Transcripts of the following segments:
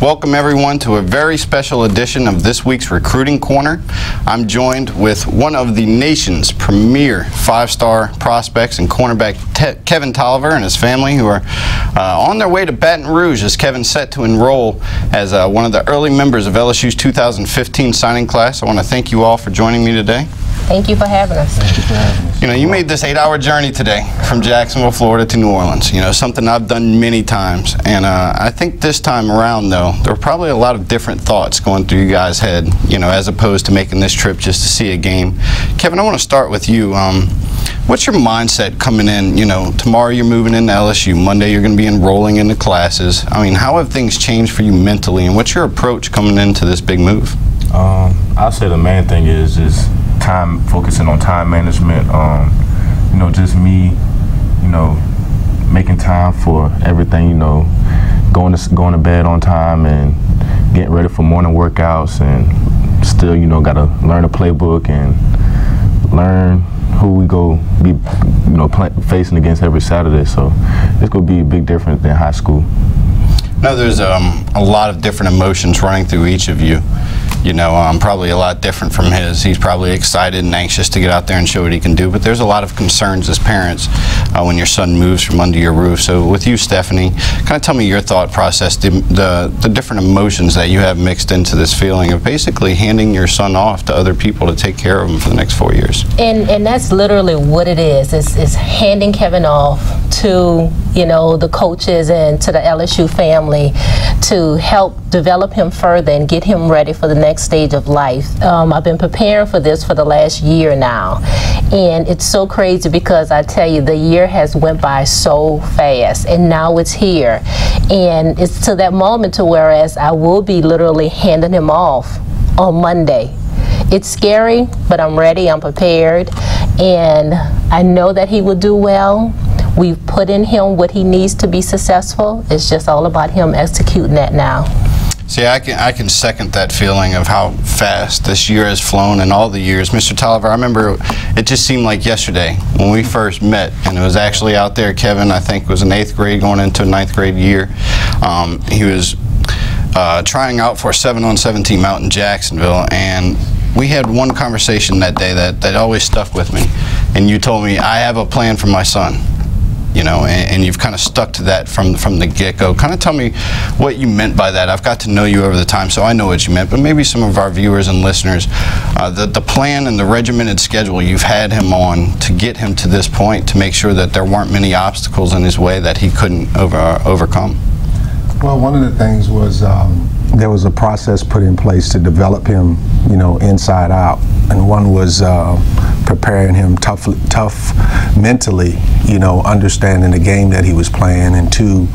Welcome everyone to a very special edition of this week's Recruiting Corner. I'm joined with one of the nation's premier five-star prospects and cornerback Kevin Toliver and his family, who are on their way to Baton Rouge as Kevin's set to enroll as one of the early members of LSU's 2015 signing class. I want to thank you all for joining me today. Thank you for having us. Thank you for having us. You know, you made this 8-hour journey today from Jacksonville, Florida to New Orleans. You know, something I've done many times. And I think this time around, though, there were probably a lot of different thoughts going through you guys' head, you know, as opposed to making this trip just to see a game. Kevin, I want to start with you. What's your mindset coming in? You know, tomorrow you're moving into LSU. Monday you're going to be enrolling into classes. I mean, how have things changed for you mentally, and what's your approach coming into this big move? I'll say the main thing is just focusing on time management. You know, just me, you know, making time for everything. You know, going to bed on time and getting ready for morning workouts, and still, you know, got to learn the playbook and learn who we go be, you know, facing against every Saturday. So it's going to be a big difference than high school. Now, there's a lot of different emotions running through each of you. You know, probably a lot different from his. He's probably excited and anxious to get out there and show what he can do, but there's a lot of concerns as parents when your son moves from under your roof. So with you, Stephanie, kind of tell me your thought process, the different emotions that you have mixed into this feeling of basically handing your son off to other people to take care of him for the next 4 years. And that's literally what it is. It's handing Kevin off to, you know, the coaches and to the LSU family to help develop him further and get him ready for the next stage of life. I've been preparing for this for the last year now, and it's so crazy because I tell you, the year has went by so fast, and now it's here, and it's to that moment to whereas I will be literally handing him off on Monday. It's scary, but I'm ready, I'm prepared, and I know that he will do well. We've put in him what he needs to be successful. It's just all about him executing that now. See, I can second that feeling of how fast this year has flown and all the years. Mr. Toliver, I remember it just seemed like yesterday when we first met, and it was actually out there. Kevin, I think, was in 8th grade going into a 9th grade year. He was trying out for a 7-on-7 team out in Jacksonville, and we had one conversation that day that always stuck with me. And you told me, I have a plan for my son. You know, and you've kind of stuck to that from the get-go. Kind of tell me what you meant by that. I've got to know you over the time, so I know what you meant, but maybe some of our viewers and listeners, the plan and the regimented schedule you've had him on to get him to this point, to make sure that there weren't many obstacles in his way that he couldn't overcome. Well, one of the things was there was a process put in place to develop him, you know, inside out, and one was preparing him tough mentally, you know, understanding the game that he was playing, and two,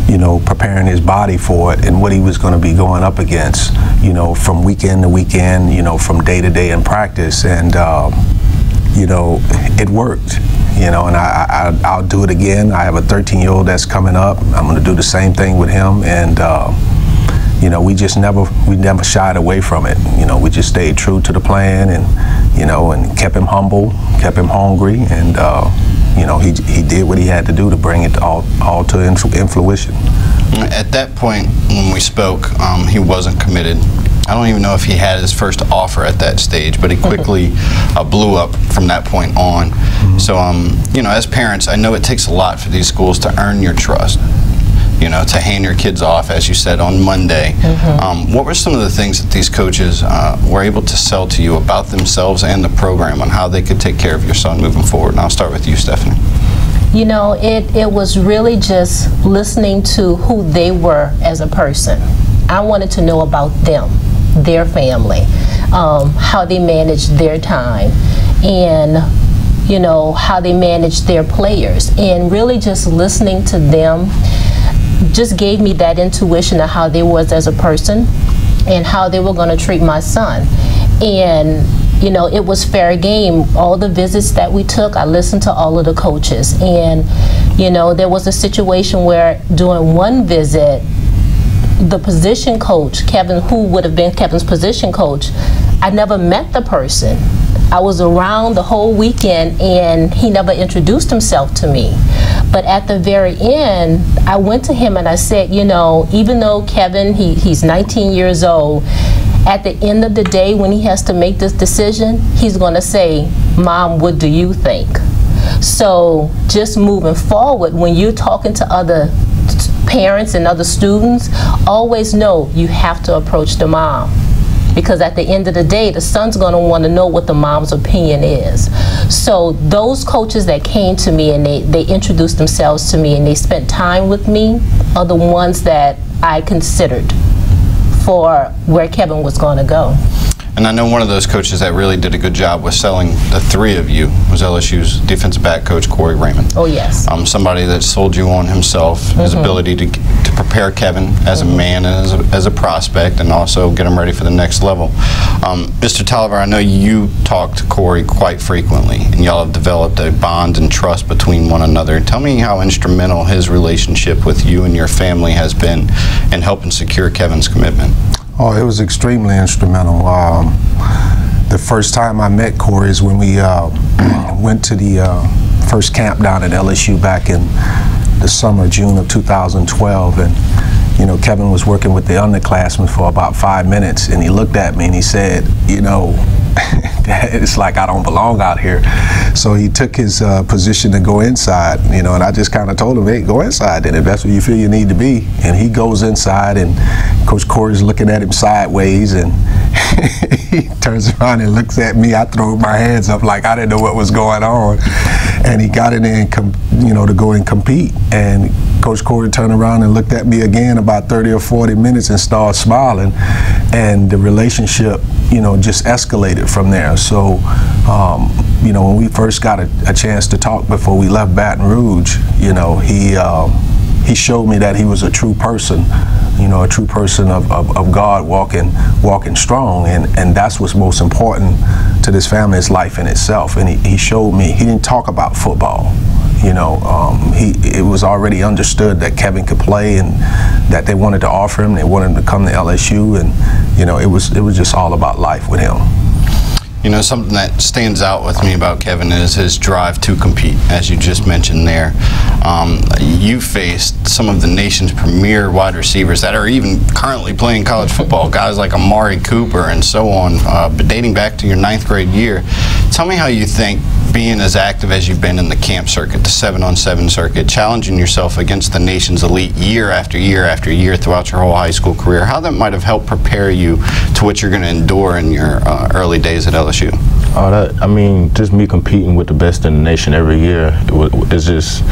you know, preparing his body for it and what he was going to be going up against, you know, from weekend to weekend, you know, from day to day in practice, and you know, it worked. You know, and I'll do it again. I have a 13-year-old that's coming up. I'm going to do the same thing with him, and you know, we never shied away from it. You know, we just stayed true to the plan, and you know, and kept him humble, kept him hungry, and you know, he did what he had to do to bring it all to fruition. At that point when we spoke, he wasn't committed. I don't even know if he had his first offer at that stage, but he quickly blew up from that point on. Mm-hmm. So, you know, as parents, I know it takes a lot for these schools to earn your trust. You know, to hand your kids off, as you said, on Monday. Mm-hmm. What were some of the things that these coaches were able to sell to you about themselves and the program on how they could take care of your son moving forward? And I'll start with you, Stephanie. You know, it was really just listening to who they were as a person. I wanted to know about them, their family, how they managed their time, and you know, how they managed their players, and really just listening to them just gave me that intuition of how they was as a person and how they were going to treat my son. And you know, it was fair game. All the visits that we took, I listened to all of the coaches, and you know, there was a situation where during one visit, the position coach, Kevin, who would have been Kevin's position coach, I never met the person. I was around the whole weekend, and he never introduced himself to me. But at the very end, I went to him and I said, you know, even though Kevin, he's 19 years old, at the end of the day, when he has to make this decision, he's going to say, Mom, what do you think? So just moving forward, when you're talking to other parents and other students, always know you have to approach the mom. Because at the end of the day, the son's going to want to know what the mom's opinion is. So those coaches that came to me and they introduced themselves to me and they spent time with me are the ones that I considered for where Kevin was going to go. And I know one of those coaches that really did a good job with selling the three of you was LSU's defensive back coach, Coach Raymond. Oh, yes. Somebody that sold you on himself, his ability to prepare Kevin as a man and as a prospect, and also get him ready for the next level. Mr. Toliver, I know you talk to Corey quite frequently, and y'all have developed a bond and trust between one another. Tell me how instrumental his relationship with you and your family has been in helping secure Kevin's commitment. Oh, it was extremely instrumental. The first time I met Corey is when we went to the first camp down at LSU back in the summer, June of 2012, and you know, Kevin was working with the underclassmen for about 5 minutes, and he looked at me and he said, you know, it's like I don't belong out here. So he took his position to go inside, you know, and I just kind of told him, hey, go inside then if that's where you feel you need to be. And he goes inside, and Coach Corey's looking at him sideways, and he turns around and looks at me. I throw my hands up like I didn't know what was going on. And he got in there and, you know, to go and compete. And Coach Corey turned around and looked at me again about 30 or 40 minutes and started smiling. And the relationship, you know, just escalated from there. So, you know, when we first got a chance to talk before we left Baton Rouge, you know, he showed me that he was a true person, you know, a true person of God walking strong, and that's what's most important to this family's life in itself. And he showed me, he didn't talk about football. You know, it was already understood that Kevin could play and that they wanted to offer him, they wanted him to come to LSU, and, you know, it was just all about life with him. You know, something that stands out with me about Kevin is his drive to compete, as you just mentioned there. You faced some of the nation's premier wide receivers that are even currently playing college football, guys like Amari Cooper and so on, but dating back to your 9th grade year. Tell me how you think being as active as you've been in the camp circuit, the 7-on-7 circuit, challenging yourself against the nation's elite year after year after year throughout your whole high school career, how that might have helped prepare you to what you're going to endure in your early days at LSU. I mean, just me competing with the best in the nation every year, it's just,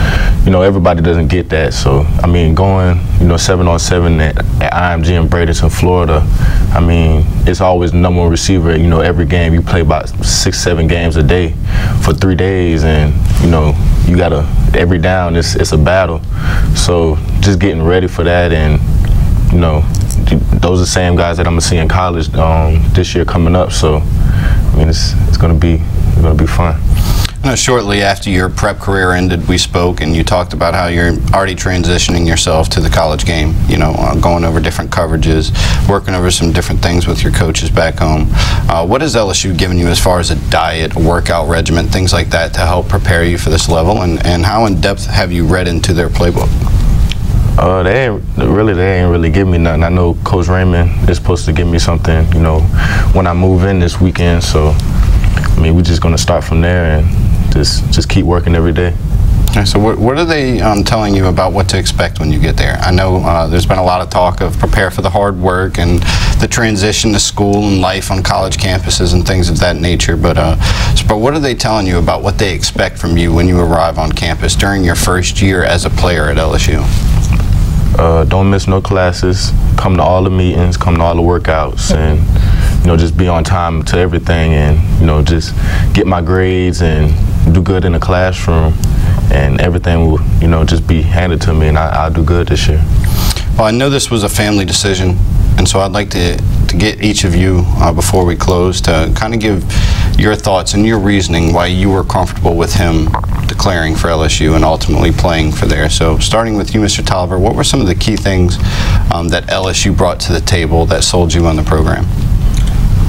you know, everybody doesn't get that. So, I mean, going, you know, 7-on-7 at IMG in Bradenton, Florida, I mean, it's always the #1 receiver. You know, every game you play about 6-7 games a day for 3 days, and, you know, you gotta, every down, it's a battle. So just getting ready for that, and, you know, those are the same guys that I'm gonna see in college this year coming up. So, I mean, it's gonna be fun. Shortly after your prep career ended, we spoke, and you talked about how you're already transitioning yourself to the college game, you know, going over different coverages, working over some different things with your coaches back home. What has LSU given you as far as a diet, a workout regimen, things like that to help prepare you for this level, and how in depth have you read into their playbook? They ain't really give me nothing. I know Coach Raymond is supposed to give me something, you know, when I move in this weekend. So, I mean, we're just gonna start from there and just keep working every day. Okay, so what are they telling you about what to expect when you get there? I know there's been a lot of talk of prepare for the hard work and the transition to school and life on college campuses and things of that nature, but what are they telling you about what they expect from you when you arrive on campus during your first year as a player at LSU? Don't miss no classes, come to all the meetings, come to all the workouts, and, you know, just be on time to everything, and, you know, just get my grades and do good in the classroom, and everything will, you know, just be handed to me, and I'll do good this year. Well, I know this was a family decision, and so I'd like to get each of you, before we close, to kind of give your thoughts and your reasoning why you were comfortable with him declaring for LSU and ultimately playing for there. So starting with you, Mr. Toliver, what were some of the key things that LSU brought to the table that sold you on the program?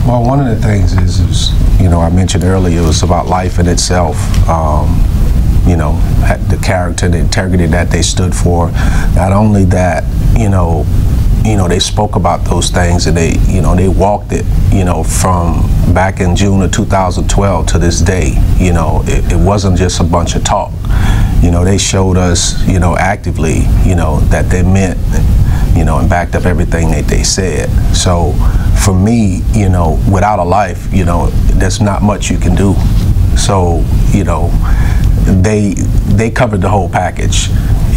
Well, one of the things is You know, I mentioned earlier it was about life in itself. You know, the character, the integrity that they stood for. Not only that, you know, they spoke about those things, and they, you know, they walked it, you know, from back in June of 2012 to this day. You know, it wasn't just a bunch of talk. You know, they showed us, you know, actively, you know, that they meant, you know, and backed up everything that they said. So for me, you know, without a life, you know, there's not much you can do. So, you know, they covered the whole package.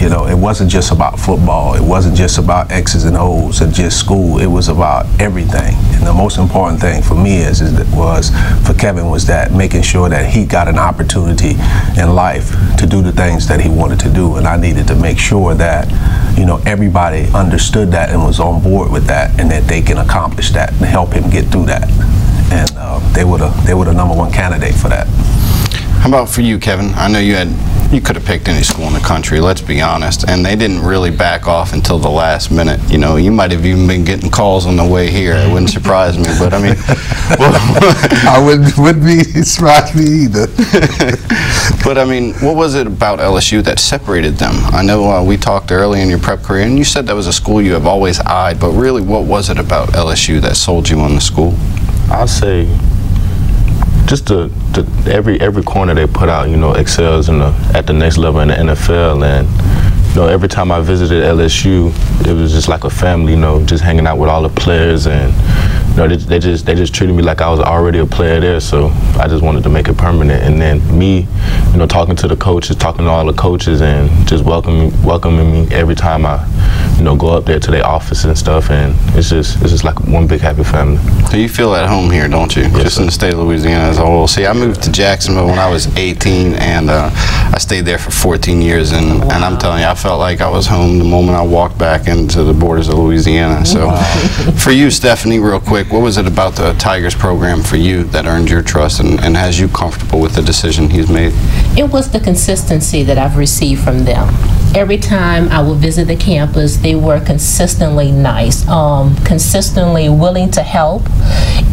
You know, it wasn't just about football. It wasn't just about X's and O's and just school. It was about everything. And the most important thing for me for Kevin was that making sure that he got an opportunity in life to do the things that he wanted to do. And I needed to make sure that, you know, everybody understood that and was on board with that, and that they can accomplish that and help him get through that. And they were the #1 candidate for that. How about for you, Kevin? I know you could have picked any school in the country, let's be honest, and they didn't really back off until the last minute. You know, you might have even been getting calls on the way here. It wouldn't surprise me, but I mean, I wouldn't be surprised me either. But I mean, what was it about LSU that separated them? I know we talked early in your prep career, and you said that was a school you have always eyed, but really, what was it about LSU that sold you on the school? I'll say just every corner they put out, you know, excels at the next level in the NFL. And you know, every time I visited LSU, it was just like a family, you know, just hanging out with all the players, and you know, they just treated me like I was already a player there. So I just wanted to make it permanent. And then me, you know, talking to the coaches, talking to all the coaches, and just welcoming me every time I, you know, go up there to their office and stuff. And it's just like one big happy family. So you feel at home here, don't you? Yes, just sir. In the state of Louisiana as a whole. See, I moved to Jacksonville when I was 18, and I stayed there for 14 years, and I'm telling you, I felt like I was home the moment I walked back into the borders of Louisiana. So for you, Stephanie, real quick, what was it about the Tigers program for you that earned your trust and has you comfortable with the decision he's made? It was the consistency that I've received from them. Every time I would visit the campus, they were consistently nice, consistently willing to help.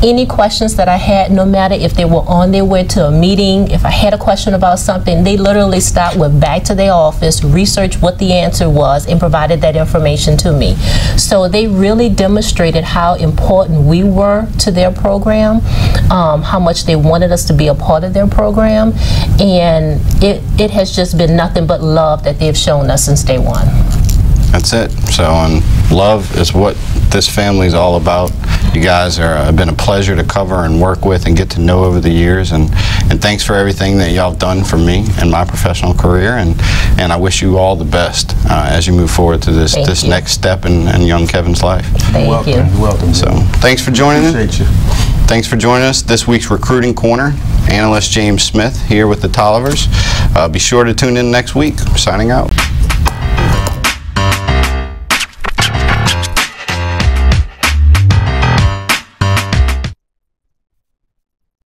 Any questions that I had, no matter if they were on their way to a meeting, if I had a question about something, they literally stopped, went back to their office, researched what the answer was, and provided that information to me. So they really demonstrated how important we were to their program, how much they wanted us to be a part of their program, and it has just been nothing but love that they've shown us since day one. That's it. So, and love is what this family is all about. You guys have been a pleasure to cover and work with and get to know over the years, and thanks for everything that y'all have done for me and my professional career, and I wish you all the best as you move forward to this next step in young Kevin's life. Thank you. You're welcome. So, thanks for joining us. Appreciate you. Thanks for joining us. This week's Recruiting Corner, analyst James Smith here with the Tolivers. Be sure to tune in next week. Signing out.